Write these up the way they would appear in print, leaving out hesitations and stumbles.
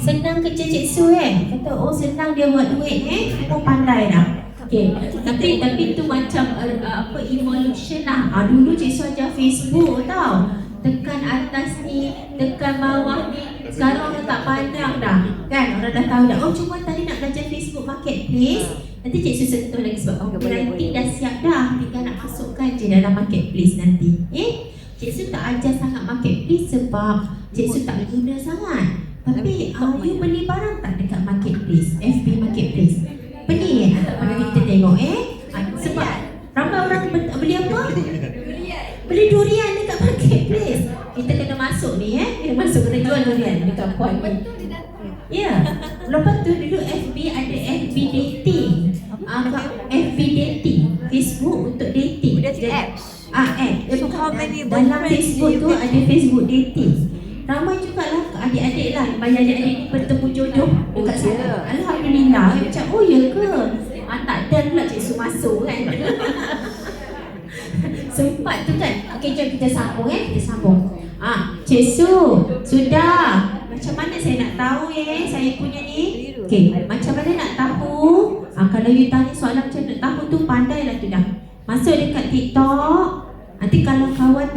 Senang kerja Cik Su kata oh senang dia buat duit semua pandai dah. Okay. Tapi tu macam apa evolution lah. Dulu Cik Su ajar Facebook tau. Tekan atas ni, tekan bawah ni. Sekarang orang tak pandang dah. Kan? Orang dah tahu dah. Oh cuma tadi nak belajar Facebook Marketplace. Nanti Cik Su sentuh lagi sebab nanti dah siap dah. Tinggal nak masukkan je dalam Marketplace nanti. Cik Su tak ajar sangat Marketplace sebab Cik Su tak guna sangat. Tapi you beli barang tak dekat Marketplace, FB Marketplace? Beli tak pernah kita tengok sebab ramai orang beli apa? Beli durian dekat Marketplace. Kita kena masuk ni kena masuk, kena jual durian dekat puan ni. Ya. Lepas tu dulu FB ada FB dating. FB dating, Facebook untuk dating. apps. So how many dalam Facebook tu ada Facebook dating. Ramai jugalah adik-adik lah, banyak adik-adik ni bertemu jodoh dekat sana. Alhamdulillah. Macam oh ya ke? Tak ada pula Cik Su masuk kan. Sempat tu kan. Okey jom kita sambung kita sambung. Cik Su, sudah. Macam mana saya nak tahu saya punya ni? Okey, macam mana nak tahu? Kalau you tanya soalan macam nak tahu tu pandailah tu dah. Masuk dekat TikTok. Nanti kalau kawan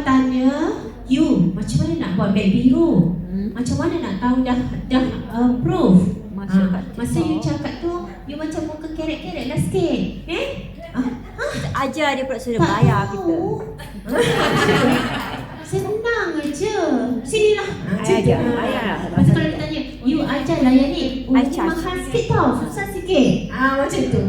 tanya, you macam mana nak buat beg biru? Macam mana nak tahu dah approve? Masa you cakap tu, you macam muka kerek-kerek lah sikit. Ajar dia pula suruh bayar kita. Senang je. Sinilah. Ajar bayar. Masa kalau dia tanya, you ajar lah yang ni. Mahal sikit tau, susah sikit. Macam tu.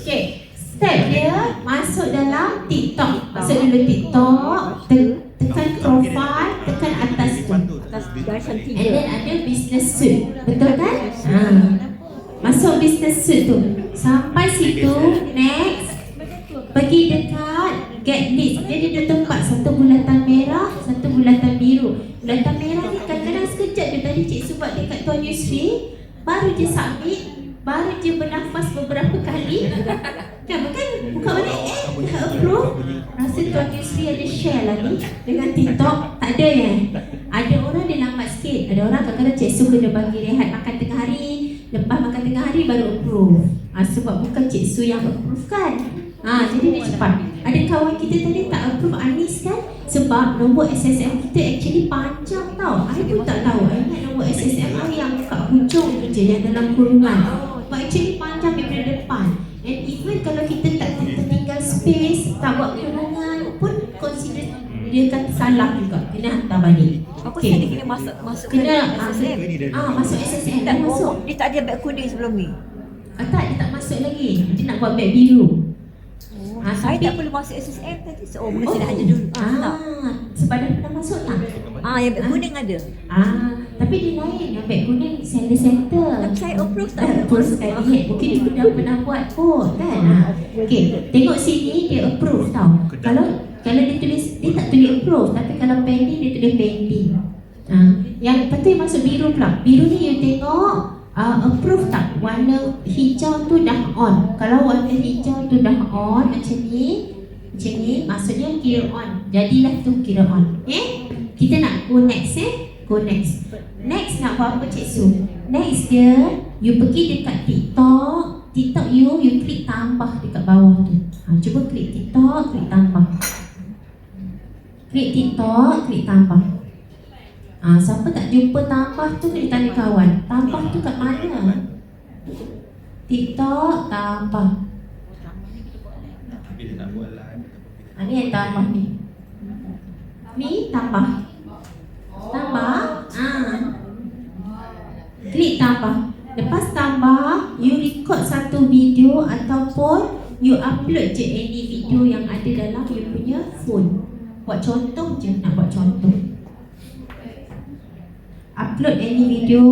Okay. Step dia masuk dalam TikTok. Masuk dulu TikTok, tekan profile, tekan atas tu. And then ada business suite. Betul kan? Masuk business suite tu. Sampai situ, next. Pergi dekat get list. Dia ada dua tempat, satu bulatan merah, satu bulatan biru. Bulatan merah ni kadang-kadang sekejap je. Tadi Cik Su buat dekat Tuan Yusri, baru je submit, baru je bernafas beberapa kali. Bukan balik dah approve. Rasa Tuan Yusri ada share lagi dengan TikTok. Tak ada ada orang dia lambat sikit. Ada orang kadang-kadang Cik Su kena bagi rehat makan tengah hari. Lepas makan tengah hari baru approve. Sebab bukan Cik Su yang approve kan. Jadi dia cepat. Ada kawan kita tadi tak approve, Anis kan. Sebab nombor SSM kita actually panjang tau. I pun tak tahu. I ingat nombor SSM I yang kat hujung tu je, yang dalam kurungan. But actually panjang daripada depan. And even kalau kita tak tertinggal space, tak buat kurungan pun consider dia kata salah juga. Kena hantar balik. Apa saya kena masuk kena SSM? Masuk SSM. Dah masuk. Dia tak ada beg kuning sebelum ni? Tak, dia tak masuk lagi. Dia nak buat beg biru. Saya tak perlu masuk SSM tadi. Mungkin saya nak ada dulu. Sebab dah pernah masuk tak? Yang beg kuning ada. Tapi dia lain. Yang beg kuning center. Tapi saya approve tak? Approve sekali. Mungkin dia dah pernah buat pun kan? Okay, tengok sini dia approve tau. Kalau dia tulis, dia tak tulis approve. Tapi kalau pending, dia tulis pending. Yang lepas tu yang masuk biru pula. Biru ni you tengok approve tak? Warna hijau tu dah on. Kalau warna hijau tu dah on macam ni, maksudnya kira on. Jadilah tu kira on. Kita nak go next Go next. Next nak buat apa Cik Su? Next dia, you pergi dekat TikTok. TikTok you klik tambah dekat bawah tu. Cuba klik TikTok, klik tambah. Klik TikTok, klik tambah. Siapa tak jumpa tambah tu kena tanya kawan. Tambah tu kat mana? TikTok tambah. Ni yang tambah ni. Ni tambah. Tambah. Klik tambah. Lepas tambah, you record satu video ataupun you upload je any video yang ada dalam you punya phone. Buat contoh je, nak buat contoh. Upload any video.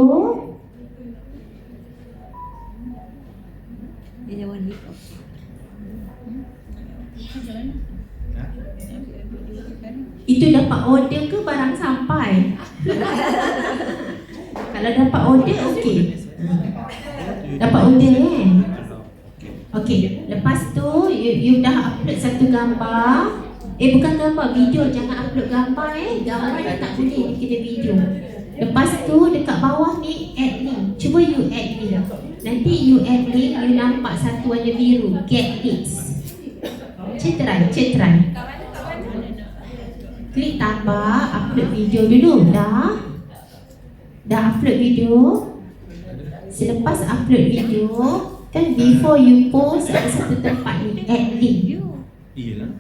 Itu dapat order ke barang sampai? Kalau dapat order, okey. Dapat order Okey, lepas tu you dah upload satu gambar. Bukan gambar, video. Jangan upload gambar Gambar ni tak boleh, ni kena video. Lepas tu dekat bawah ni add link. Cuba you add link. Nanti you add link, you nampak satu warna biru, get links. Cik try. Klik tambah, upload video dulu. Dah upload video. Selepas upload video, kan before you post ada satu tempat ni, add link. Iyalah.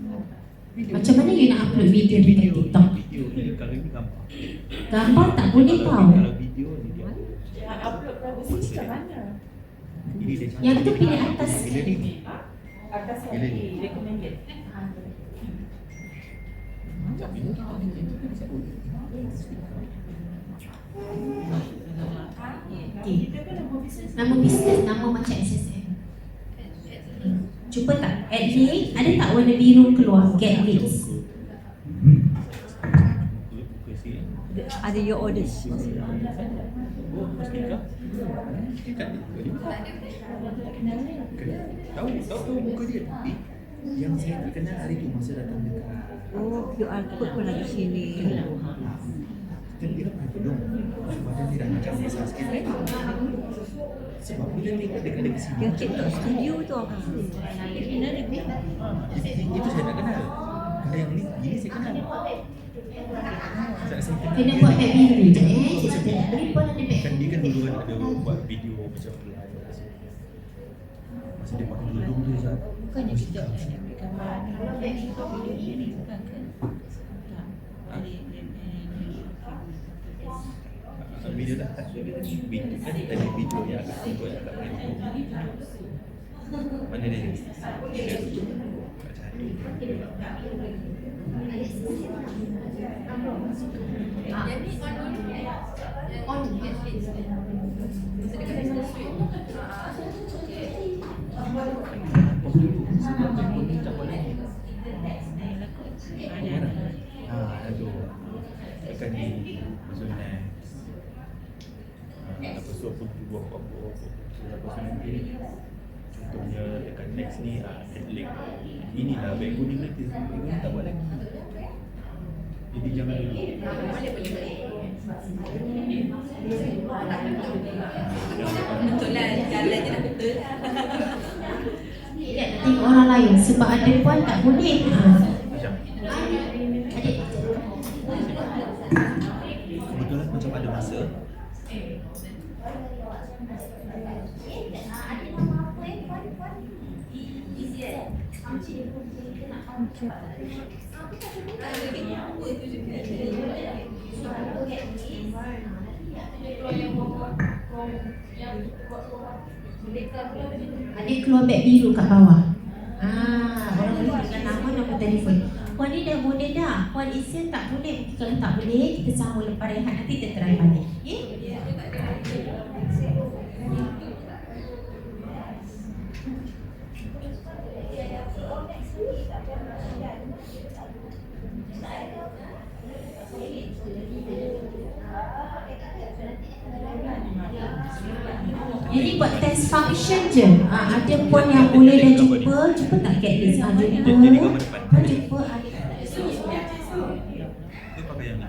Macam mana you nak upload video dekat TikTok? Video ni kalau ni gambar. Gambar tak boleh tahu. Kalau video ni dia. Upload privacy kat mana? Ini dia. Yang tu pilih atas. Bila ni? Atas Bila ni? recommended. Macam ni. Okay. Nama bisnes, nama macam SSM. Cuba tak, add link, ada tak warna biru keluar, get links. Ada your orders. Tahu muka dia tapi yang saya tak kenal hari tu masa datang dekat. Oh, QR code pun ada sini. Kan dia pakai tudung. Badan dia dah macam besar sikit. Sebab bila tengok dekat sini. Yang TikTok studio tu apa? Itu saya tak kenal. Kalau yang ni saya kenal. Saya kenal. Kena buat add biru je Cik tengok beri pun ada back. Kan dia kan dulu ada buat video macam live. Masa dia pakai tudung tu Zat. Bukannya kita ambil gambar video ni bukan ke? Video dah tak video kan tadi video yang akan buat kat mana dia? Aduh. Akan di zona. Lepas tu aku buat apa-apa. Lepas tu nanti contohnya dekat next ni add link. Inilah beg kuning nanti. Beg kuning tak buat lagi. Jadi jangan dulu. Betul lah, jalan je dah betul. Tidak nak tengok orang lain sebab ada puan tak boleh. Macam Adik. kebetulan macam ada masa Adik keluar beg biru kat bawah. Orang boleh dengan nama telefon. Puan ni dah boleh dah. Puan isi tak boleh. Kalau tak boleh, kita sambung lepas rehat nanti kita try balik. Jadi buat test function je. Ada puan yang boleh dah jumpa tak get list. Jumpa. Puan jumpa ada. dia pakai yang ni.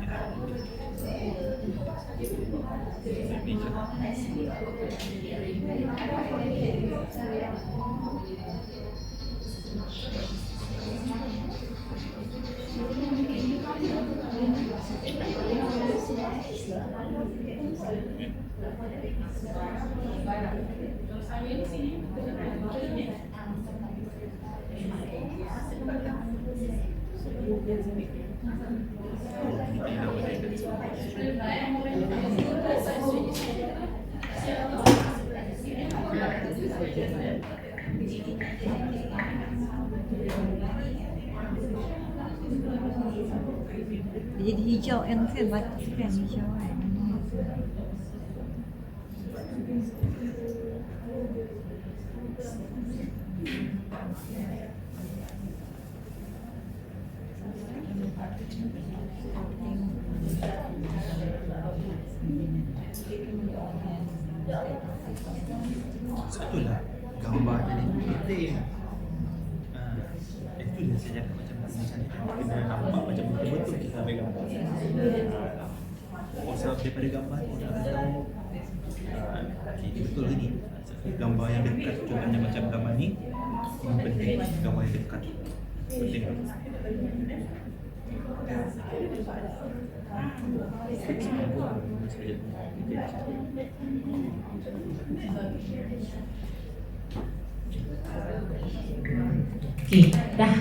Dia jadi hijau yang film batik kan hijau kan. Satulah gambar tadi penting. Itu dia saya cakap macam Kena nampak macam betul-betul kita ambil gambar. Observe daripada gambar tu nak tahu ini betul ke ni. Gambar yang dekat contohnya macam gambar ni, ini penting. Gambar yang dekat penting. Okey, dah.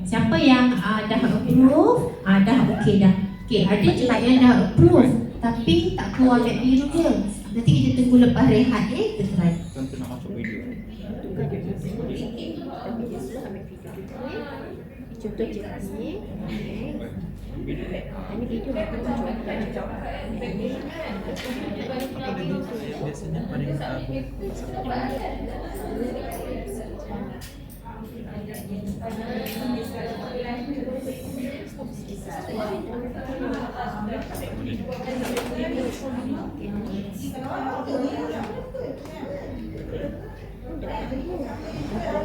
Siapa yang dah approve? Dah okey dah. Okey, ada juga yang dah approve tapi tak keluar mat biru je. Nanti kita tunggu lepas rehat kita try. Contoh nak masuk video. Contoh je ni. Ini video dah contoh. Biasanya paling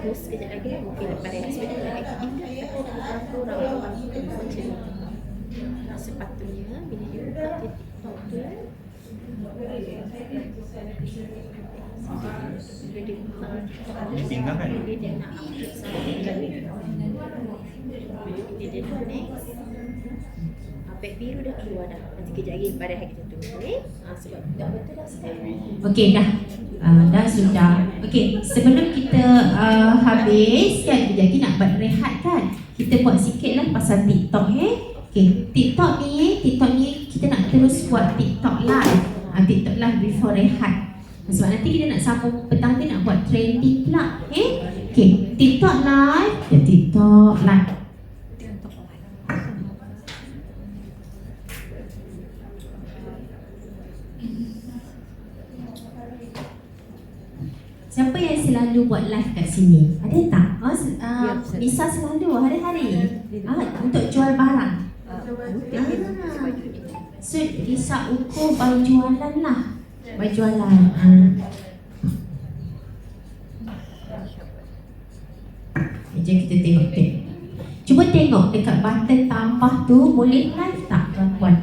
Terus sekejap lagi mungkin lepas rehat sebentar lagi kita kurang macam sepatutnya bila you buka TikTok tu bila dia buka Dia pinggang kan? bila dia nak upload something bila dia nak next pad biru dah keluar dah. Nanti kejap lagi lepas rehat kita tunggu sebab dah betul dah start. Okey dah. Dah sudah. Okey, sebelum kita habis kan, kejap lagi nak buat rehat kan. Kita buat sikitlah pasal TikTok Okey, TikTok ni kita nak terus buat TikTok live. TikTok live before rehat. Sebab nanti kita nak sambung petang ni nak buat trending pula. Okey, TikTok live, TikTok live. Siapa yang selalu buat live kat sini? Ada tak? Nisa selalu hari-hari untuk jual barang. So Nisa ukur by jualan lah. By jualan. Jom kita tengok. Cuba tengok dekat button tambah tu boleh live tak tuan-tuan?